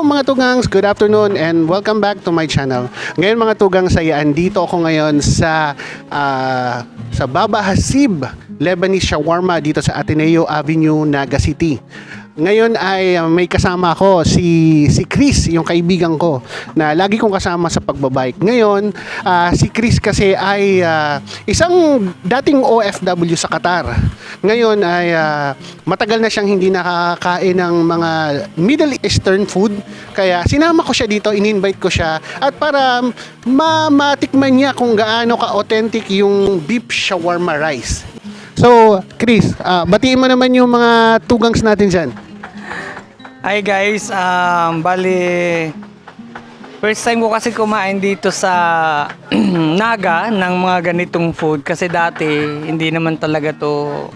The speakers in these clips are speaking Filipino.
mga tugangs, good afternoon and welcome back to my channel. Ngayon mga tugangs, ay andito ako ngayon sa Baba Hasib Lebanese Shawarma dito sa Ateneo Avenue, Naga City. Ngayon ay may kasama ako si Chris, yung kaibigan ko na lagi kong kasama sa pagbabike. Ngayon, si Chris kasi ay isang dating OFW sa Qatar. Ngayon ay matagal na siyang hindi nakakain ng mga Middle Eastern food. Kaya sinama ko siya dito, in-invite ko siya at para matikman niya kung gaano ka-authentic yung beef shawarma rice. So, Chris, batiin mo naman yung mga tugangs natin dyan. Hi guys, bali first time ko kasi kumain dito sa Naga ng mga ganitong food kasi dati hindi naman talaga to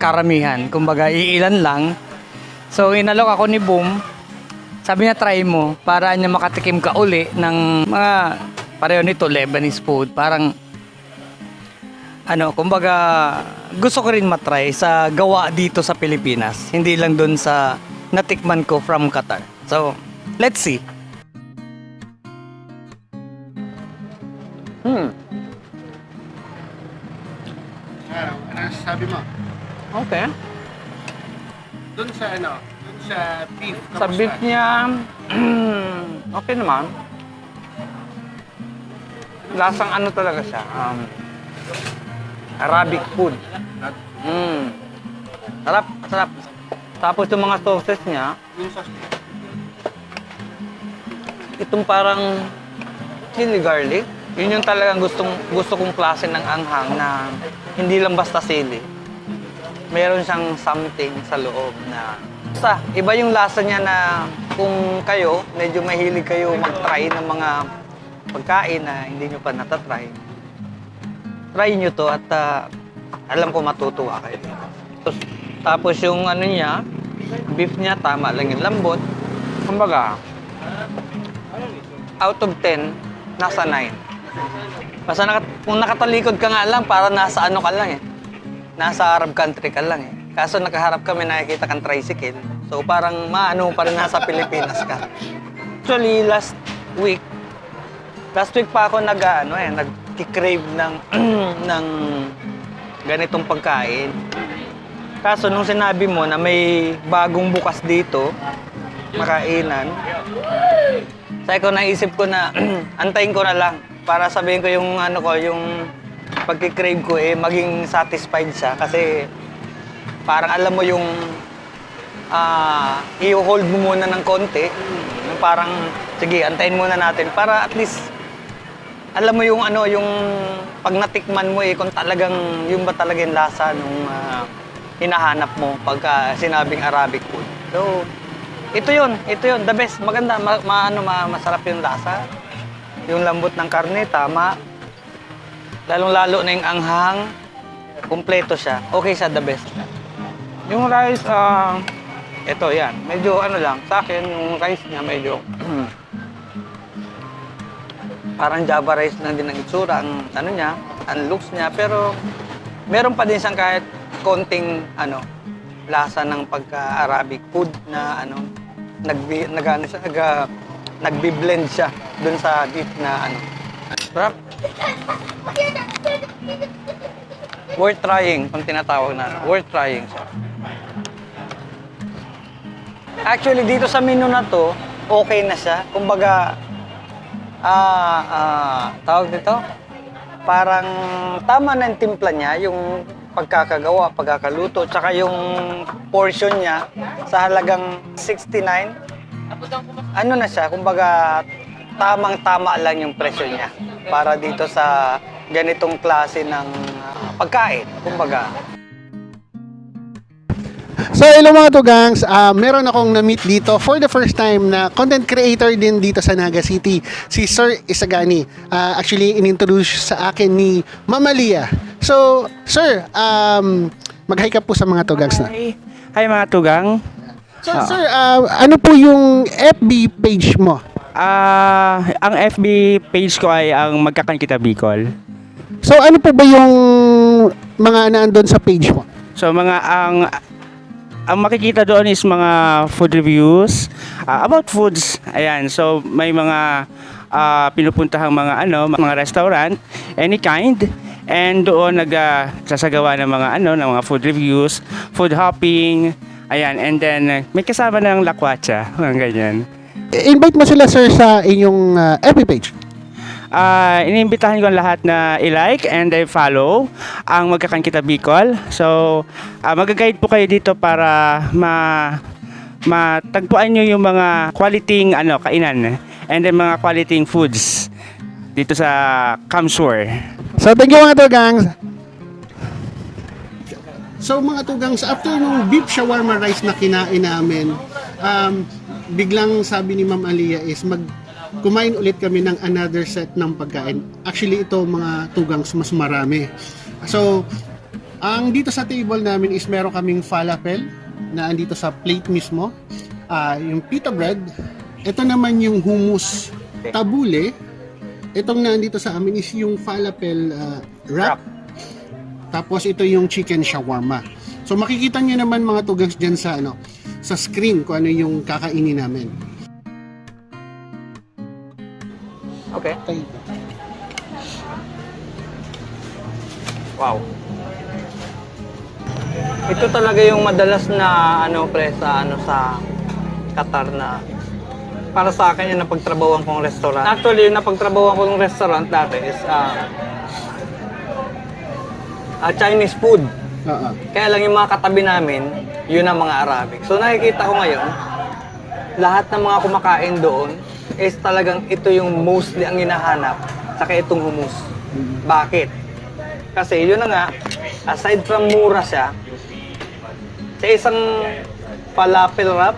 karamihan, kumbaga iilan lang. So inalok ako ni Boom, sabi niya try mo para niya makatikim ka uli ng mga pareho nito Lebanese food, parang kumbaga gusto ko rin matry sa gawa dito sa Pilipinas, hindi lang dun sa natikman ko from Qatar. So, let's see. Ano sabi mo? Okay. Doon sa beef. Sa beef niya, okay naman. Lasang talaga siya. Arabic food. Sarap, sarap. Tapos yung mga sauces niya, itong parang chili garlic. Yun yung talagang gusto kong klase ng anghang na hindi lang basta sili. Meron siyang something sa loob na iba yung lasa niya na kung kayo, medyo mahilig kayo mag-try ng mga pagkain na hindi nyo pa natatry. Try nyo to at alam ko matutuwa kayo. Tapos yung niya, beef niya, tama lang yung lambot. Kumbaga, out of 10, nasa 9. Basta kung nakatalikod ka nga lang, para nasa ka lang eh. Nasa Arab country ka lang eh. Kaso nakaharap kami, nakikita kang tricycle. So parang pa rin nasa Pilipinas ka. Actually, last week pa ako nag-crave ng ganitong pagkain. Kaso nung sinabi mo na may bagong bukas dito, makainan, sabi ko, naisip ko na antayin ko na lang para sabihin ko yung yung pagki-crave ko maging satisfied siya kasi parang alam mo yung i-hold mo muna ng konti, parang sige, antayin muna natin para at least alam mo yung yung pag natikman mo kung talagang yung ba talaga yung lasa nung hinahanap mo pagka sinabing Arabic food. So, ito yun, the best, maganda, masarap yung lasa. Yung lambot ng karne, tama. Lalong-lalo na yung anghang, kumpleto siya. Okay siya, the best. Yung rice, ito yan, medyo lang, sa akin, yung rice niya medyo, parang Java rice lang din ang itsura, ang niya, ang looks niya, pero meron pa din siyang kahit konting lasa ng pagka-Arabic food na nagbi-blend siya dun sa beef na Sarap. Worth trying, kung tinatawag na worth trying siya. Actually, dito sa menu na to, okay na siya. Kumbaga, tawag dito, parang tama na yung timpla niya, yung pagkakagawa, pagkakaluto, tsaka yung portion niya sa halagang 69. Na siya, kumbaga tamang-tama lang yung presyo niya para dito sa ganitong klase ng pagkain, kumbaga. So hello mga tugangs, meron akong na-meet dito for the first time na content creator din dito sa Naga City, si Sir Isagani. Actually, inintroduce sa akin ni Mama Lia. So, Sir, mag-hi ka po sa mga tugangs na. Hi mga tugang. So, Sir, ano po yung FB page mo? Ang FB page ko ay ang Magkakankita Bicol. So, ano po ba yung mga naandun sa page mo? So ang makikita doon is mga food reviews, about foods. Ayan, so may mga pinupuntahang mga restaurant, any kind. And doon sasagawa ng mga food reviews, food hopping. Ayan, and then may kasama ng lakwatsa, mga ganyan. Invite mo sila, sir, sa inyong FB page. Iniimbitahan ko ang lahat na i-like and follow ang Magkakan Kita Bicol. So, mag-guide po kayo dito para matagpuan nyo yung mga quality kainan and then mga quality foods dito sa Kamsur. So, thank you mga tugangs. So mga tugangs, after nung beef shawarma rice na kinain namin, biglang sabi ni Ma'am Aliyah is kumain ulit kami ng another set ng pagkain. Actually, ito mga tugangs, mas marami. So, ang dito sa table namin is meron kaming falafel na andito sa plate mismo. Yung pita bread. Ito naman yung hummus tabule. Itong nandito sa amin is yung falafel wrap. Tapos ito yung chicken shawarma. So makikita niyo naman mga tugangs diyan sa screen kung ano yung kakainin namin. Okay. Wow. Ito talaga yung madalas na sa Qatar na para sa akin yung napagtrabahuan kong restaurant. Actually, yung napagtrabahuan kong restaurant dati is Chinese food. Kaya lang yung mga katabi namin, yun ang mga Arabic. So nakikita ko ngayon, lahat ng mga kumakain doon is talagang ito yung mostly ang hinahanap, saka itong hummus. Bakit? Kasi yun na nga, aside from mura siya, sa isang falafel wrap,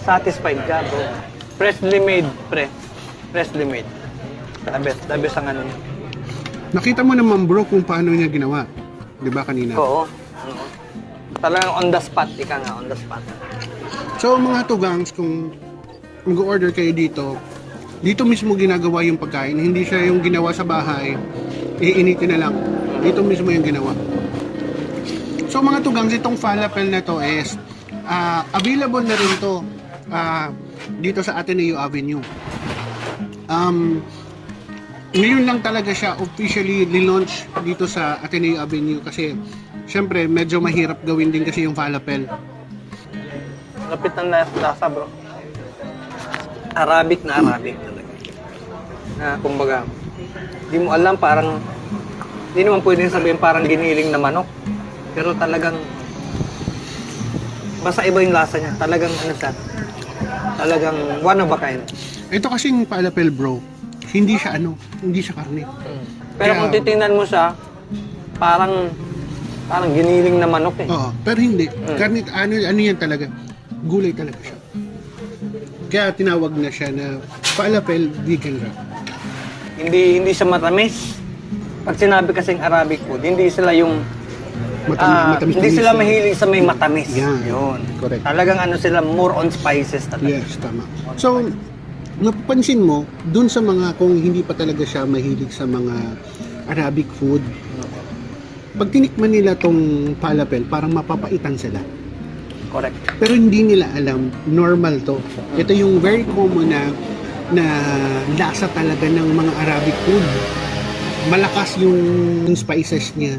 satisfied ka, bro. Freshly made, pre. Freshly made. The best ang ano niya. Nakita mo naman bro kung paano niya ginawa. 'Di ba kanina? Oo. Talagang on the spot, ika nga, on the spot. So mga tugangs, kung mag-order kayo dito mismo ginagawa yung pagkain. Hindi siya yung ginawa sa bahay, iinitin na lang. Dito mismo yung ginawa. So mga tugangs, itong falafel na to is available na rin to dito sa Ateneo Avenue. Ngayon lang talaga siya officially launch dito sa Ateneo Avenue kasi syempre medyo mahirap gawin din kasi yung falafel. Lapit ng lasa, bro. Arabic talaga. Kumbaga, di mo alam, parang di naman pwedeng sabihin parang giniling na manok. Pero talagang basta iba yung lasa niya. Talagang talagang one of a kind. Ito kasing falafel bro, hindi siya karne. Pero kung titingnan mo siya, parang giniling na manok eh. Oo, pero hindi. Karne, ano yan talaga? Gulay talaga siya. Kaya tinawag na siya na falafel vegan wrap. Hindi siya matamis. Pag sinabi kasing Arabic food, hindi sila yung Matamis. hindi sila mahilig sa may matamis. Yan. Yun. Correct. Talagang sila more on spices talaga. Yes, tama. So, napapansin mo, dun sa mga, kung hindi pa talaga siya mahilig sa mga Arabic food, pag tinikman nila tong falafel, parang mapapaitan sila. Correct. Pero hindi nila alam, normal to. Ito yung very common na lasa talaga ng mga Arabic food. Malakas yung spices niya.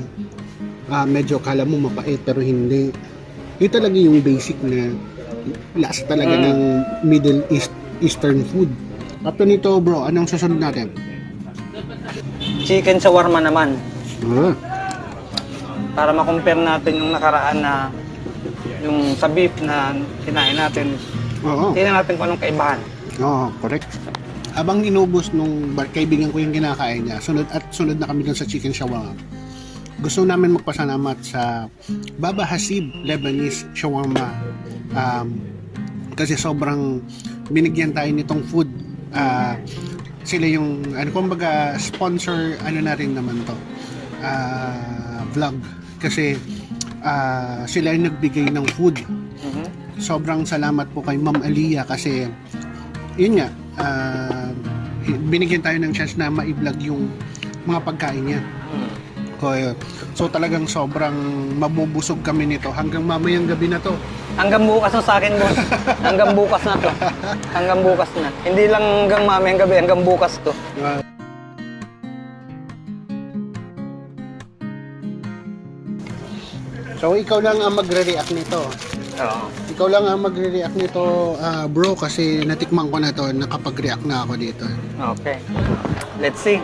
Medyo kala mo mapait pero hindi. Ito talaga yung basic na lasa talaga ng Middle Eastern food. After nito bro, anong susunod natin? Chicken shawarma naman. Ah, Para ma-compare natin yung nakaraan na yung sa beef na kinain natin. oo. Tingnan natin kung anong kaibahan. Oo, correct. Abang inubos nung kaibigan ko yung kinakain niya, sunod na kami dun sa chicken shawarma. Gusto namin magpasalamat sa Baba Hasib Lebanese Shawarma kasi sobrang binigyan tayo nitong food. Sila yung kumbaga sponsor na rin naman to vlog kasi sila yung nagbigay ng food. Sobrang salamat po kay Ma'am Aliyah kasi yun nga binigyan tayo ng chance na ma-vlog yung mga pagkain niya. So talagang sobrang mabubusog kami nito hanggang mamayang gabi na to. Hanggang bukas na sa akin, boss. Hanggang bukas na to. Hanggang bukas na. Hindi lang hanggang mamayang gabi, hanggang bukas to. So, ikaw lang ang magre-react nito. Oo. Ikaw lang ang magre-react nito, bro, kasi natikman ko na to, nakapag-react na ako dito. Okay. Let's see.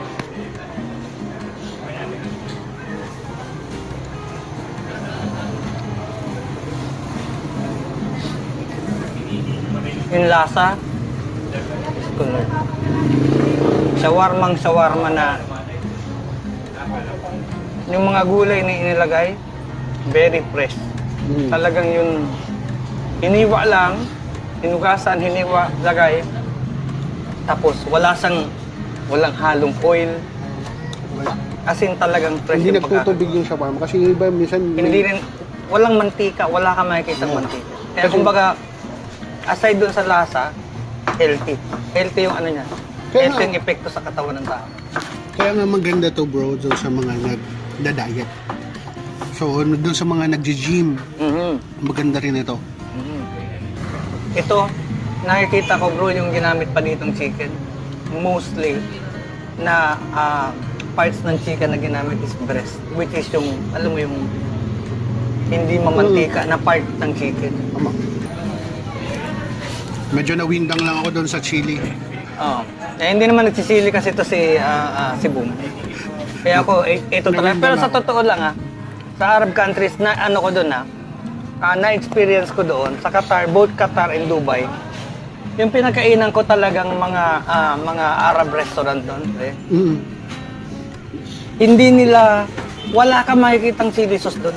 Yung lasa, shawarma na yung mga gulay na inilagay, very fresh. Talagang yung hiniwa lang, hinugasan, hiniwa, lagay. Tapos walang halong oil. Wala. As in talagang fresh Hindi yung pagka- nagtutubig yung shawarma kasi yung iba minsan Hindi rin, walang mantika, wala ka makikita mantika. Kaya Kasi- kumbaga, aside dun sa lasa, healthy. Healthy yung ano niya. Kaya Healthy nga- yung epekto sa katawan ng tao. kaya nga maganda to, bro, doon sa mga nagda-diet. So, doon sa mga nagji-gym, maganda rin ito. Ito, nakikita ko bro yung ginamit pa ditong chicken. Mostly, na parts ng chicken na ginamit is breast. Which is yung, alam mo yung hindi mamantika na part ng chicken. Tama. Medyo nawindang lang ako doon sa chili. Oo. Hindi naman nagsisili kasi ito si Boom. Kaya ako, ito talaga. Pero sa totoo lang sa Arab countries na ano ko doon na-experience ko doon sa Qatar, both Qatar and Dubai. Yung pinakainan ko talagang mga Arab restaurant doon. Hindi nila, wala ka makikitang chili sauce doon.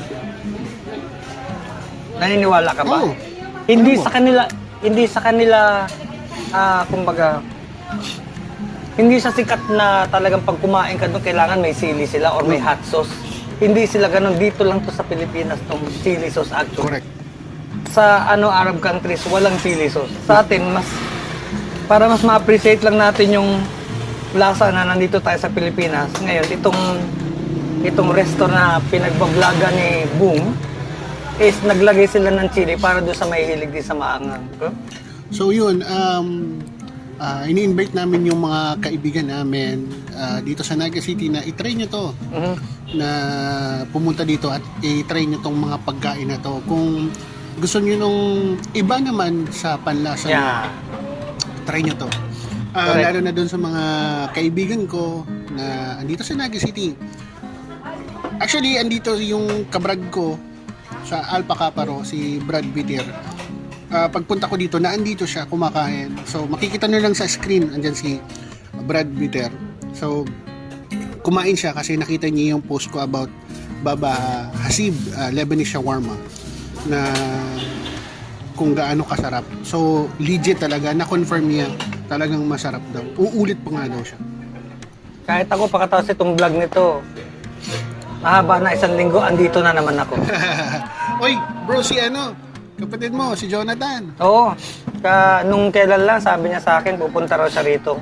Naniniwala ka ba? Oo. Hindi Alam mo. sa kanila, kumbaga, hindi sa sikat na talagang pag kumain ka doon, kailangan may sili sila or may hot sauce. Hindi sila ganun. Dito lang to sa Pilipinas tong chili sauce actually. Correct. Sa Arab countries, walang chili sauce. Sa atin, para mas ma-appreciate lang natin yung lasa na nandito tayo sa Pilipinas. Ngayon, itong restaurant na pinagbablaga ni Boom is naglagay sila ng chili para doon sa mahihilig din sa maangang. So yun, ini-invite namin yung mga kaibigan namin dito sa Naga City na i-try nyo to. Na pumunta dito at i-try nyo tong mga pagkain na to. Kung gusto nyo nung iba naman sa panlasa, try nyo to. Lalo na doon sa mga kaibigan ko na andito sa Naga City. Actually, andito yung kabrad ko sa Alpha Caparo, si Brad Bitter. Pagpunta ko dito, naandito siya kumakain. So, makikita nyo lang sa screen, andyan si Brad Bitter. So, kumain siya kasi nakita niya yung post ko about Baba Hasib, Lebanese shawarma, na kung gaano kasarap. So, legit talaga, na-confirm niya, talagang masarap daw. Uulit pa nga daw siya. Kahit ako, pakatapos itong vlog nito, mahaba na 1 linggo, andito na naman ako. Oy, bro, si kapatid mo, si Jonathan. Oo. Nung kailan lang, sabi niya sa akin, pupunta raw siya rito.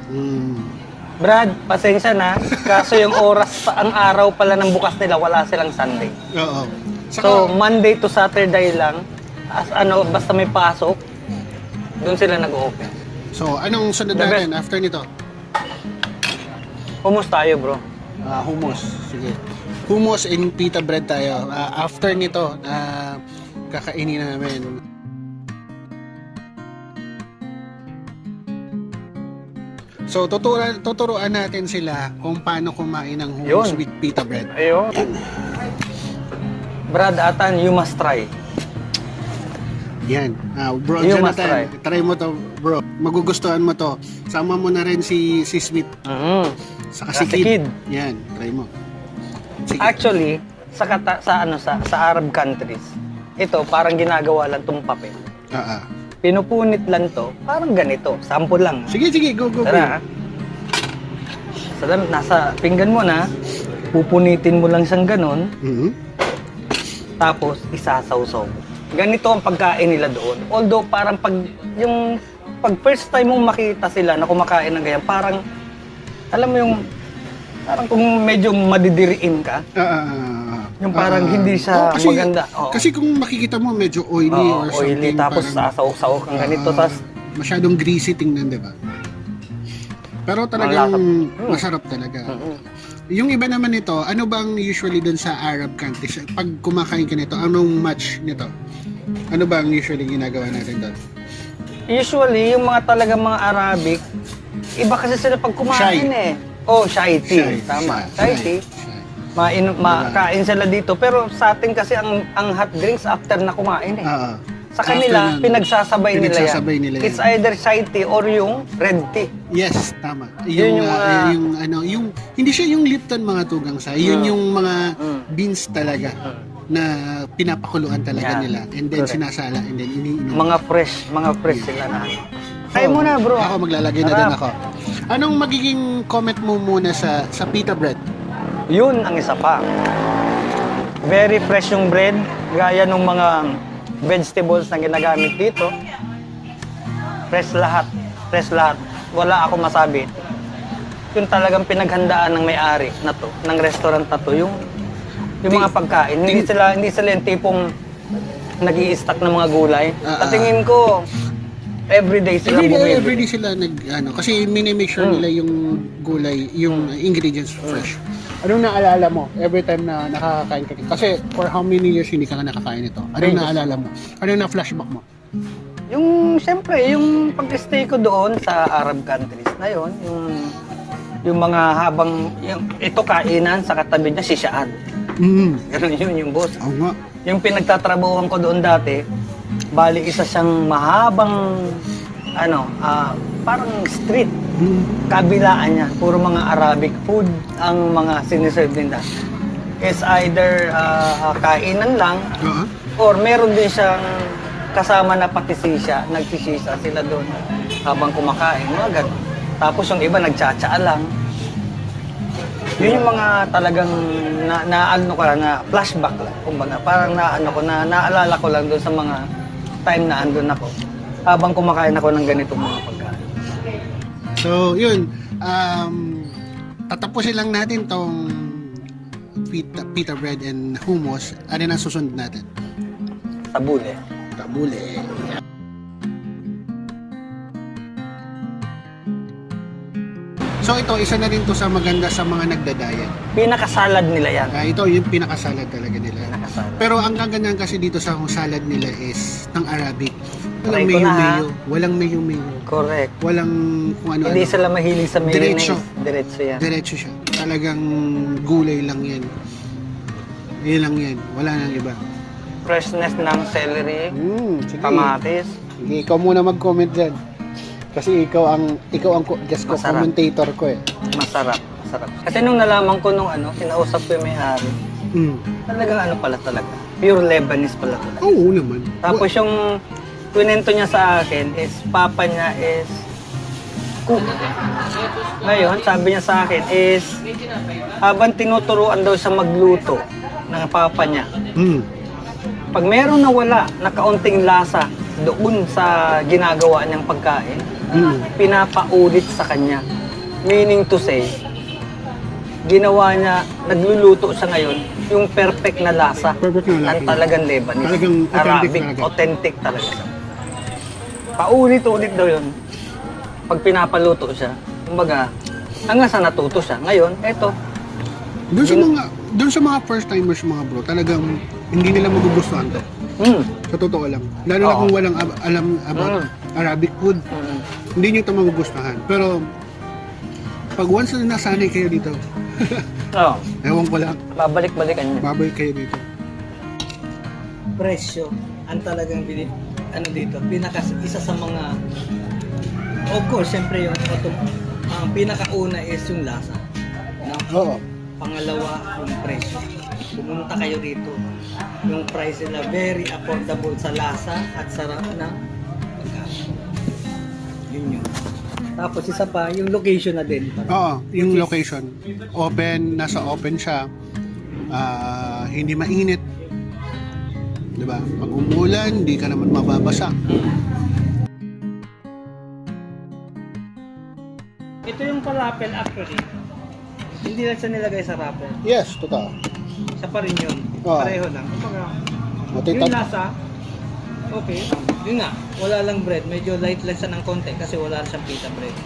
Brad, pasensya na. Kaso yung ang araw pala ng bukas nila, wala silang Sunday. Oo. So, Monday to Saturday lang, basta may pasok, doon sila nag-open. So, anong sunod The natin after nito? Humus tayo, bro. Hummus. Sige. Hummus and pita bread tayo. After nito, kakainin namin. So, tuturuan natin sila kung paano kumain ng hummus Yun. with pita bread. Ayun. Brad Atan, you must try. Yan. Bro, You must Jonathan, try mo to, bro. Magugustuhan mo to. Sama mo na rin si Sweet. Saka si Kid. Yan, try mo. Sige. Actually, sa Arab countries, ito parang ginagawa lang tong papel. Pinupunit lang to, parang ganito. Sample lang. Sige, go. Tara. Nasa pinggan mo na, pupunitin mo lang siyang ganon, tapos isasawsaw mo. Ganito ang pagkain nila doon. Although parang pag first time mong makita sila na kumakain ng ganyan, parang alam mo yung parang kung medyo madidiriin ka. Yung parang hindi siya kasi, maganda. Oo. Kasi kung makikita mo, medyo oily Oo, or oily, something. tapos parang, sasaw-saw kang ganito, tapos masyadong greasy tingnan, di ba? Pero talagang Malasa. masarap talaga. Yung iba naman nito, ano bang usually dun sa Arab countries? Pag kumakain ka nito, anong match nito? Ano bang usually ginagawa natin doon? usually, yung mga talagang mga Arabic, iba kasi sila pag kumain Shy. eh. Oh, shy tea. Tama. Shy tea. Makain sila dito. Pero sa atin kasi ang hot drinks after na kumain eh. Oo. Sa kanila, After nun, pinagsasabay pinagsasabay nila nila yan. yan. It's either shy tea or yung red tea. Yes, tama. Yun yung mga- yung hindi siya yung Lipton mga tugang sa. Yun yung mga beans talaga na pinapakuluan talaga Yeah. nila and then Correct. sinasala and then iniinom. Mga fresh sila na. Kaya mo na bro. Ako maglalagay na Sarap. din ako. Anong magiging comment mo muna sa pita bread? Yun ang isa pa. Very fresh yung bread, gaya ng mga vegetables na ginagamit dito. Fresh lahat. Fresh lahat. Wala ako masabi. Yung talagang pinaghandaan ng may-ari na to, ng restaurant na to, yung mga pagkain. Hindi sila yung tipong nag-i-stack ng mga gulay. Sa tingin ko, everyday sila bumibili. Everyday sila kasi minimake sure nila yung gulay, yung ingredients fresh. Anong naalala mo every time na nakakain ka? Kasi for how many years hindi ka nakakain ito? Anong naalala mo? Anong na-flashback mo? Siyempre, yung pag-stay ko doon sa Arab countries na yon, yung mga ito kainan, sa katabi niya, sisaan. Ganun yun yung boss. Oo nga. Yung pinagtatrabahuhan ko doon dati, bali isa siyang mahabang, parang street. Kabilaan niya, puro mga Arabic food ang mga siniserve nila. It's either kainan lang, or meron din siyang kasama na patisisya, nagsisisa sila doon habang kumakain, mga ganun. Tapos yung iba nagtsatsaa lang. Yun yung mga talagang na flashback lang. Kumbaga, parang naalala ko lang doon sa mga time na andun ako habang kumakain ako ng ganitong mga pagkain. So, yun. Tatapusin lang natin tong pita bread and hummus. Ano na susunod natin? Tabule. Tabule. So, ito, isa na rin to sa maganda sa mga nagda-diet. Pinakasalad nila yan. Ito yung pinakasalad talaga nila. Pinakasalad. Pero ang kagandahan kasi dito sa salad nila is ng Arabic. Try Walang ko na, mayo-mayo. Walang mayo-mayo. Correct. Walang kung ano. Hindi sila mahilig sa mayonnaise. Diretso. Diretso yan. Diretso siya. Talagang gulay lang yan. Yun lang yan. Wala nang iba. Freshness ng celery, Sige. kamatis. Sige, ikaw muna mag-comment dyan. Kasi ikaw ang guest ko, Masarap. commentator ko eh. Masarap. Masarap. Kasi nung nalaman ko kinausap ko yung may-ari, talagang pala talaga. Pure Lebanese pala talaga. Oo naman. Tapos yung kwento niya sa akin is, papa niya is cook. Ngayon, sabi niya sa akin is, habang tinuturuan daw siya magluto ng papa niya, pag meron na wala na kaunting lasa doon sa ginagawa niyang pagkain, pinapaulit sa kanya. Meaning to say, ginawa niya, nagluluto siya ngayon, yung perfect na lasa Perfect na lasa. ng talagang Lebanese. Talagang authentic Arabic, talaga. authentic talaga siya. Paulit-ulit daw yun. Pag pinapaluto siya, kumbaga, hanggang sa natuto siya. Ngayon, eto, Doon sa mga first timers mga bro, talagang hindi nila magugustuhan to. Sa totoo lang. Lalo na Oo. kung walang alam about Arabic food, hindi nyo ito magugustuhan. Pero pag once na nasanay kayo dito, oh, ewan ko lang, babalik-balikan niya. babalik kayo dito. Presyo, ang talagang dito, isa sa mga, of course, syempre ang pinakauna is yung lasa. No? Oo. Pangalawa, yung presyo. Pumunta kayo dito. Yung price nila very affordable sa lasa at sarap na pagkain. Yun yun. Tapos isa pa, yung location na din. Oo, yung location. Open, nasa open siya. Hindi mainit. Diba? Pag umulan, hindi ka naman mababasa. Ito yung falafel actually. Hindi lang siya nilagay sa wrapper. Yes, totoo. Siya pa rin yun. Oo. Pareho lang. Kumbaga, Matitap. yung lasa, okay. Yun nga, wala lang bread. Medyo light lang siya ng konti kasi wala siyang pita bread.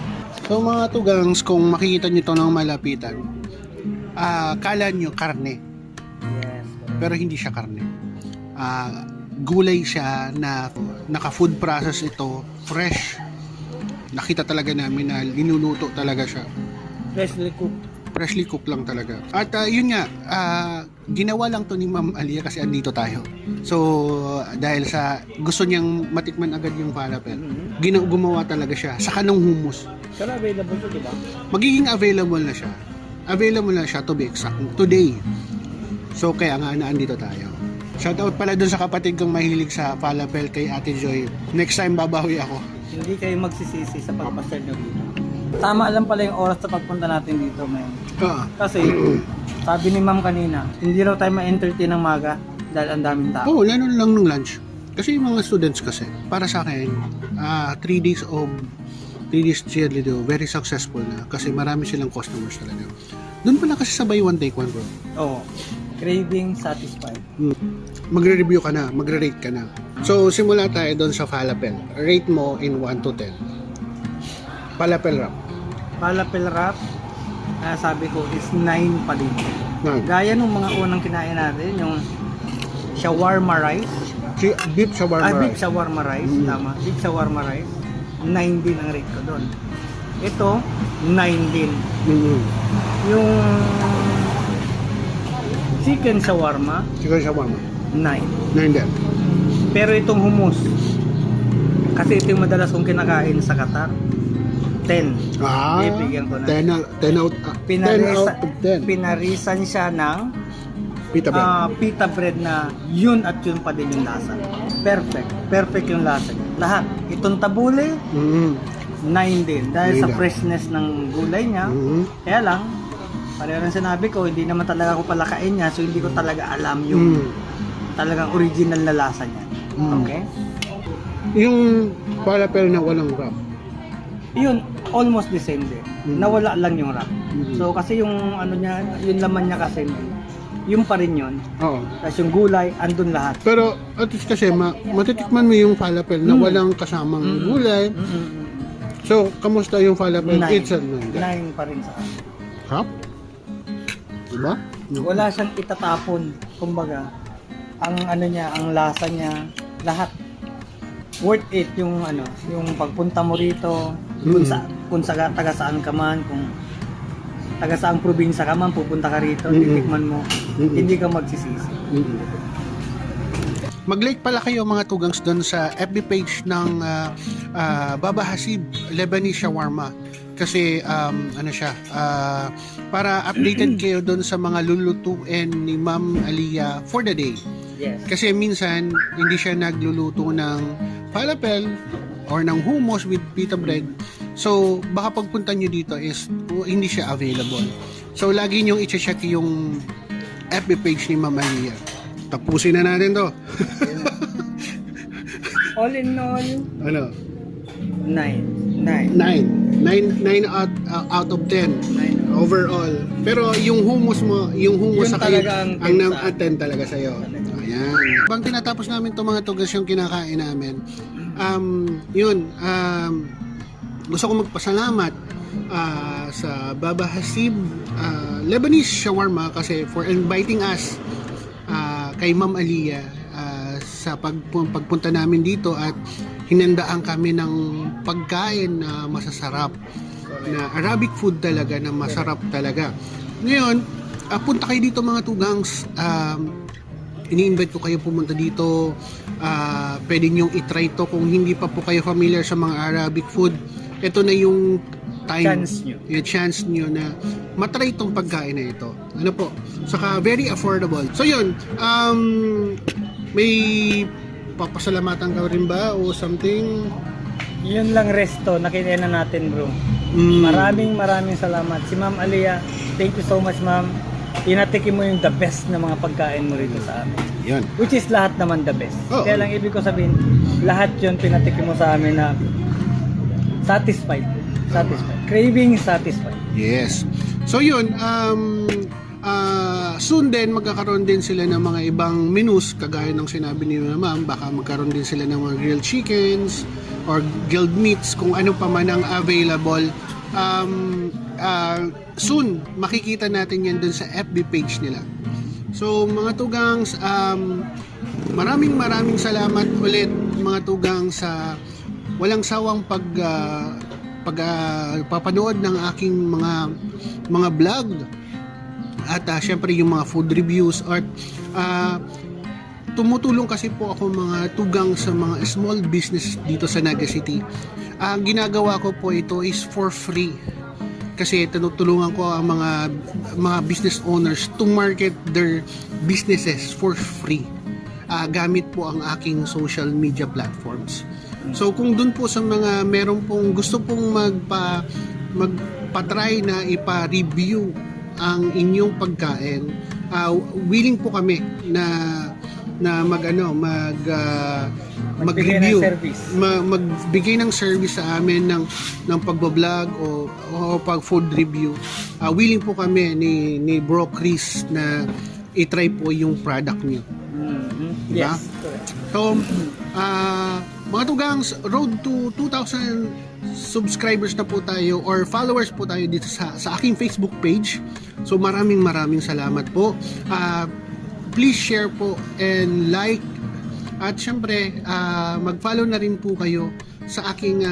So mga tugangs, kung makikita nyo to ng malapitan, kala nyo karne. Yes. Pero hindi siya karne. Gulay siya na naka-food process ito, fresh. Nakita talaga namin na linuluto talaga siya. Freshly cooked. Freshly cooked lang talaga. At yun nga, ginawa lang to ni Ma'am Alia kasi andito tayo. So, dahil sa gusto niyang matikman agad yung falafel, gumawa talaga siya sa kanong hummus. Pero available to, di ba? Magiging available na siya. Available na siya to be exact. Today. So, kaya nga naandito tayo. Shoutout pala dun sa kapatid kong mahilig sa falafel kay Ate Joy. Next time babawi ako. Hindi kayo magsisisi sa pagpasal nyo dito. Tama lang pala yung oras sa pagpunta natin dito, man. Kasi, sabi ni ma'am kanina, hindi raw tayo ma-entertain ng maga dahil ang daming tao. Oo, lalo lang nung lunch. Kasi yung mga students kasi, para sa akin, 3 days cheerleader, very successful na. Kasi marami silang customers talaga. Doon pala kasi sabay one take one, bro. Oo. Craving satisfied. Magre-review ka na, magre-rate ka na. So, simula tayo doon sa falafel. Rate mo in 1 to 10. Falafel wrap. Falafel wrap, sabi ko is 9 pa din. Gaya nung mga unang kinain natin, yung shawarma rice. Beef shawarma Beef rice. shawarma rice, tama. Beef shawarma rice, 9 din ang rate ko doon. Ito, 9 din. Yung chicken shawarma, Chicken shawarma. 9. 9 din. Pero itong hummus, kasi ito yung madalas kong kinakain sa Qatar, 10. Bibigyan ko na. 10 out of 10. Pinarisan siya ng Pita bread. pita bread na yun at yun pa din yung lasa. Perfect. Perfect yung lasa niya. Lahat. Itong tabule, 9 din. Dahil sa 9 freshness ng gulay niya. Kaya lang, pareho lang sinabi ko, hindi naman talaga ako palakain niya, so hindi ko talaga alam yung talagang original na lasa niya. Okay? Yung falafel na walang wrap. Yun, almost the same din. Nawala lang yung wrap. So kasi yung ano niya, yung laman niya kasi, yung pa rin yun. Oo. Tapos yung gulay, andun lahat. Pero at least kasi matitikman mo yung falafel na walang kasamang gulay. So, kamusta yung falafel? 9. It's a 9. 9 pa rin sa akin. Hap? Diba? Wala siyang itatapon. Kumbaga, ang ano niya, ang lasa niya, lahat worth it yung ano, yung pagpunta mo rito, kung taga saan ka man, kung taga saang probinsya ka man, pupunta ka rito, titikman mo, hindi ka magsisisi. Mag-like pala kayo mga tugangs doon sa FB page ng Baba Hasib Lebanese Shawarma. Kasi ano siya, para updated kayo doon sa mga lulutuin ni Ma'am Alia for the day. Yes. Kasi minsan hindi siya nagluluto ng falafel or ng hummus with pita bread. So baka pagpunta nyo dito is hindi siya available. So lagi nyong i-check yung FB page ni Ma'am Alia. Tapusin na natin to. All in all, Ano? 9 out of 10 overall. Pero yung hummus mo, yung hummus Yun sa kayo, talaga ang ang 10 talaga sa'yo. Ayan. Bang tinatapos namin itong mga tugas yung kinakain namin, gusto ko magpasalamat sa Baba Hasib Lebanese Shawarma kasi for inviting us kay Ma'am Alia sa pagpunta namin dito at hinandaan kami ng pagkain na masasarap na Arabic food talaga na masarap talaga. Ngayon, punta kayo dito mga tugangs. Ini-invite ko kayo pumunta dito. Pwede nyong itry to kung hindi pa po kayo familiar sa mga Arabic food. Ito na yung time, yung chance nyo na matry itong pagkain na ito. Ano po? Saka very affordable. So yun, may papasalamatan ka rin ba o something? Yun lang resto na kinainan natin, bro. Maraming salamat. Si Ma'am Alia, thank you so much, ma'am. Inatikin mo yung the best na mga pagkain mo rito sa amin. Yan. Which is lahat naman the best. Oo. Kaya lang ibig ko sabihin, lahat yun pinatikim mo sa amin na satisfied. Satisfied. Craving satisfied. Yes. So yun, soon din magkakaroon din sila ng mga ibang menus kagaya ng sinabi ni Ma'am, baka magkaroon din sila ng mga grilled chickens or grilled meats kung ano pa man ang available. Soon makikita natin yan dun sa FB page nila. So mga tugangs, maraming salamat ulit mga tugang sa walang sawang papanood ng aking mga vlog. At syempre yung mga food reviews at tumutulong kasi po ako mga tugang sa mga small business dito sa Naga City. Ang ginagawa ko po ito is for free. Kasi tinutulungan ko ang mga business owners to market their businesses for free. Gamit po ang aking social media platforms. So kung dun po sa mga meron pong gusto pong magpa-try na ipa-review ang inyong pagkain, willing po kami na mag-review, magbigay ng service sa amin ng pagbablog o pag food review. Willing po kami ni Bro Chris na i-try po yung product niyo. Diba? Yes, correct. So, mga tugangs, road to 2,000 subscribers na po tayo or followers po tayo dito sa aking Facebook page. So maraming salamat po. Please share po and like. At syempre, mag-follow na rin po kayo sa aking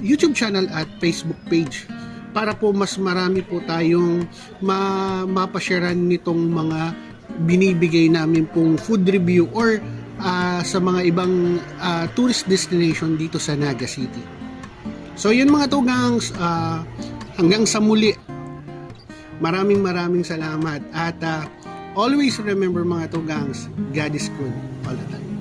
YouTube channel at Facebook page para po mas marami po tayong mapasharean nitong mga binibigay namin pong food review or sa mga ibang tourist destination dito sa Naga City. So yun mga tugangs, hanggang sa muli. Maraming salamat at always remember mga tugangs, God is good all the time.